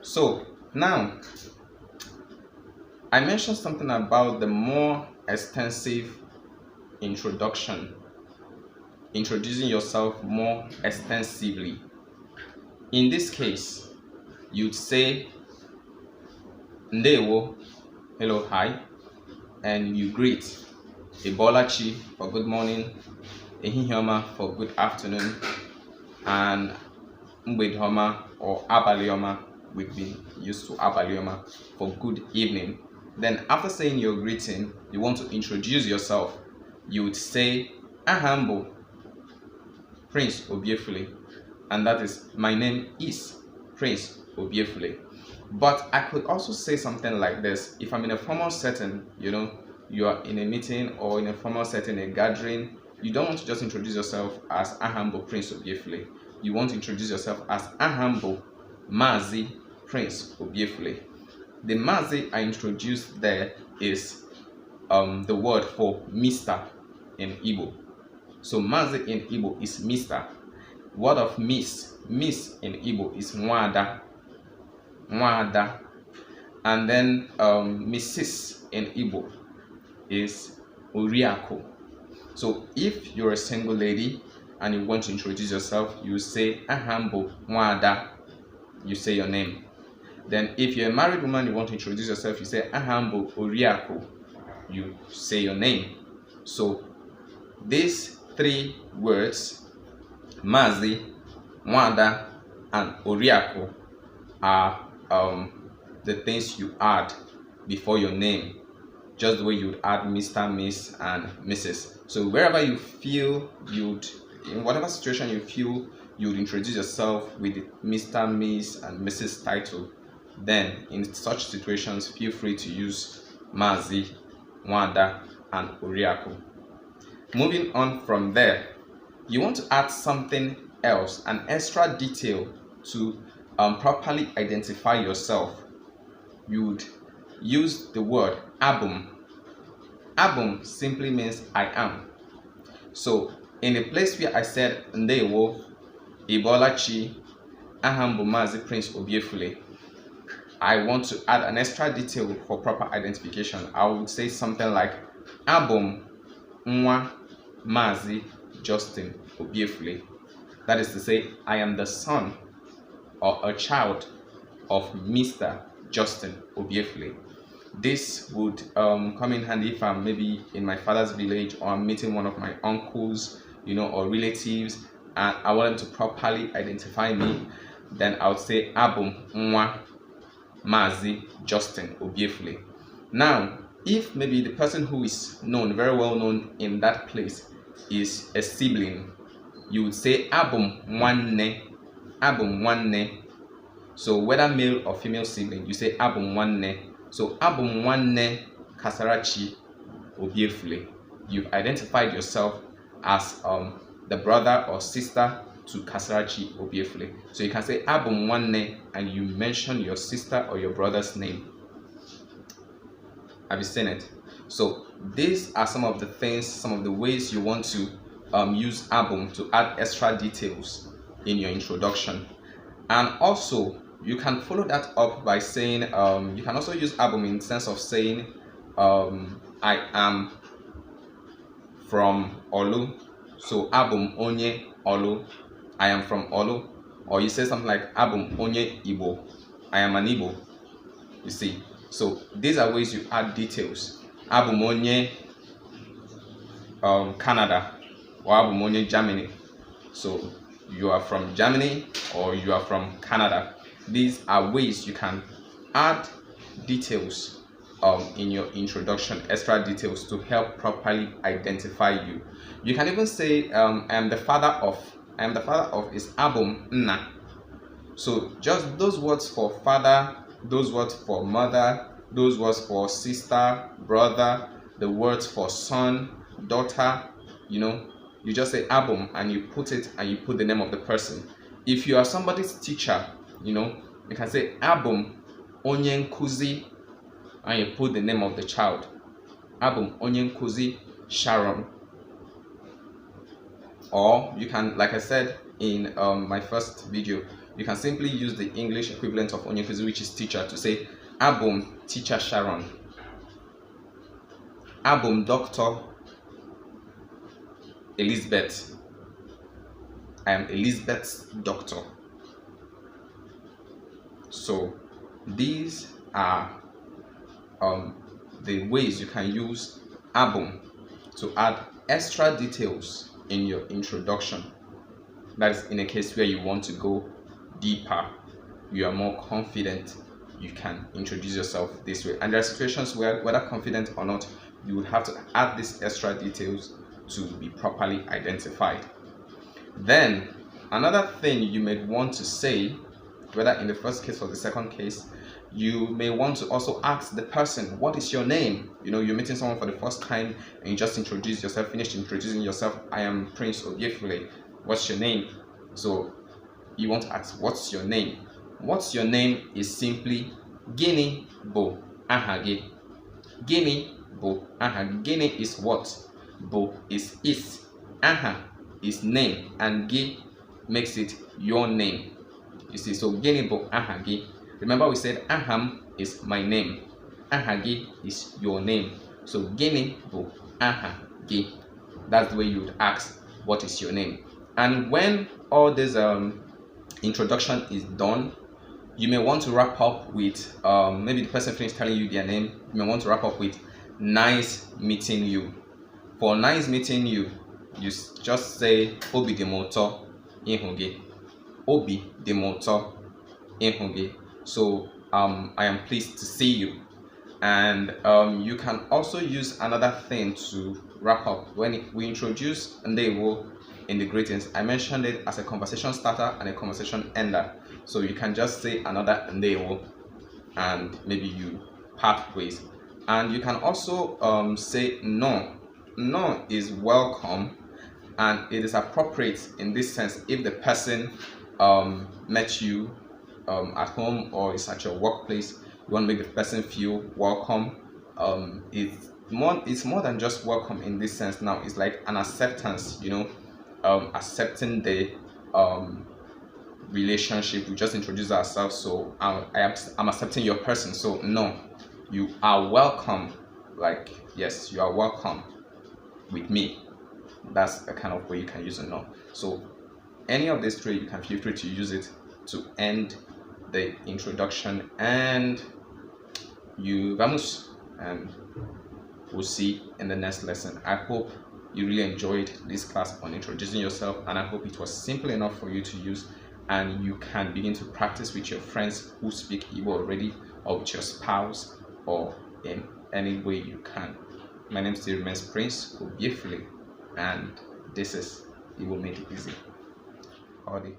So now I mentioned something about the more extensive introduction, introducing yourself more extensively. In this case, you'd say Ndewo, hello, hi, and you greet Ibolachi for good morning, Ehihioma for good afternoon, and Mbedhoma or Abalioma, we've been used to Abalioma, for good evening. Then after saying your greeting, you want to introduce yourself. You would say Ahambo Prince Obiefule, and that is, my name is Prince Obiefule. But I could also say something like this. If I'm in a formal setting, you are in a meeting or in a formal setting, a gathering, you don't want to just introduce yourself as Ahambo Prince Obiefule. You want to introduce yourself as Ahambo Mazi Prince Obiefule. The Mazi I introduced there is the word for Mr. in Igbo. So Mazi in Igbo is Mr. Word of Miss in Igbo is Nwada. And then Mrs. in Igbo is Uriako. So if you're a single lady and you want to introduce yourself, you say Ahambo Nwada. You say your name. Then if you're a married woman, you want to introduce yourself, you say Ahambo Uriako. You say your name. So these three words, Mazi, Nwada, and Uriako, are the things you add before your name, just the way you would add Mr., Miss, and Mrs. So wherever you feel in whatever situation you feel you'd introduce yourself with the Mr., Miss, and Mrs. title, then in such situations, feel free to use Mazi, Nwada, and Uriako. Moving on from there, you want to add something else, an extra detail to properly identify yourself. You would use the word Abum. Abum simply means I am. So in the place where I said Ndewo, Ibolachi, Ahambo Mazi Prince Obiefule, I want to add an extra detail for proper identification. I would say something like Abum Nwa Mazi Justin Obiefule. That is to say, I am the son or a child of Mr. Justin Obiefule. This would come in handy if I'm maybe in my father's village, or I'm meeting one of my uncles, or relatives, and I want them to properly identify me. Then I would say Abum Nwa Mazi Justin Obiefule. Now, if maybe the person who is known, very well known in that place, is a sibling, you would say Abum Nwanne. So whether male or female sibling, you say Abum Nwanne. So Abum Nwanne Kasarachi Obiefule. You've identified yourself as the brother or sister to Kasarachi Obiefule. So you can say Abum Nwanne and you mention your sister or your brother's name. Have you seen it? So these are some of the things, some of the ways you want to use Abum to add extra details in your introduction. And also you can follow that up by saying, you can also use Abum in the sense of saying, I am from Olu. So Abum Onye Olu, I am from Olu. Or you say something like Abum Onye Igbo, I am an Igbo. You see, so these are ways you add details. Abum Onye Canada, or Abum Onye Germany. So you are from Germany or you are from Canada. These are ways you can add details in your introduction, extra details to help properly identify you. You can even say I am the father of is Abum Nna. So just those words for father, those words for mother, those words for sister, brother, the words for son, daughter, you just say Abum and you put the name of the person. If you are somebody's teacher, you can say Abum Onye Nkuzi and you put the name of the child. Abum Onye Nkuzi Sharon. Or you can, like I said in my first video, you can simply use the English equivalent of onye nkuzi, which is teacher, to say abum teacher Sharon, abum Dr. Elizabeth, I am Elizabeth's doctor. So these are the ways you can use abum to add extra details in your introduction. That is in a case where you want to go deeper, you are more confident, you can introduce yourself this way. And there are situations where, whether confident or not, you would have to add these extra details to be properly identified. Then another thing you may want to say, whether in the first case or the second case, you may want to also ask the person, what is your name? You know, you're meeting someone for the first time and you just introduce yourself, finish introducing yourself. I am Prince Obiefule. What's your name? So you want to ask, what's your name? What's your name is simply Gini Bo Ahage. Gini Bo Ahage. Gini is what? Bo is. Aha is name, and Gi makes it your name. You see, so Gini Bo Ahage. Remember we said Aham is my name, Ahage is your name. So Gini Bo Ahage. That's the way you would ask, what is your name? And when all this introduction is done, you may want to wrap up with maybe the person finished telling you their name. You may want to wrap up with nice meeting you. For nice meeting you, you just say Obi de moto ihuge. Obi de moto ihuge. So I am pleased to see you. And you can also use another thing to wrap up. When we introduce Ndewo in the greetings, I mentioned it as a conversation starter and a conversation ender. So you can just say another Ndewo and maybe you part ways. And you can also say no. No is welcome, and it is appropriate in this sense if the person met you at home or is at your workplace. You want to make the person feel welcome. It's more than just welcome in this sense. Now it's like an acceptance, you know, accepting the relationship. We just introduce ourselves, so I'm accepting your person. So no, you are welcome. Like, yes, you are welcome with me. That's the kind of way you can use a no. So any of these three, you can feel free to use it to end the introduction, and you vamos, and we'll see in the next lesson. I hope you really enjoyed this class on introducing yourself, and I hope it was simple enough for you to use, and you can begin to practice with your friends who speak Igbo already, or with your spouse, or in any way you can. My name still remains Prince Obiefule, and this is Igbo Made Easy. Howdy.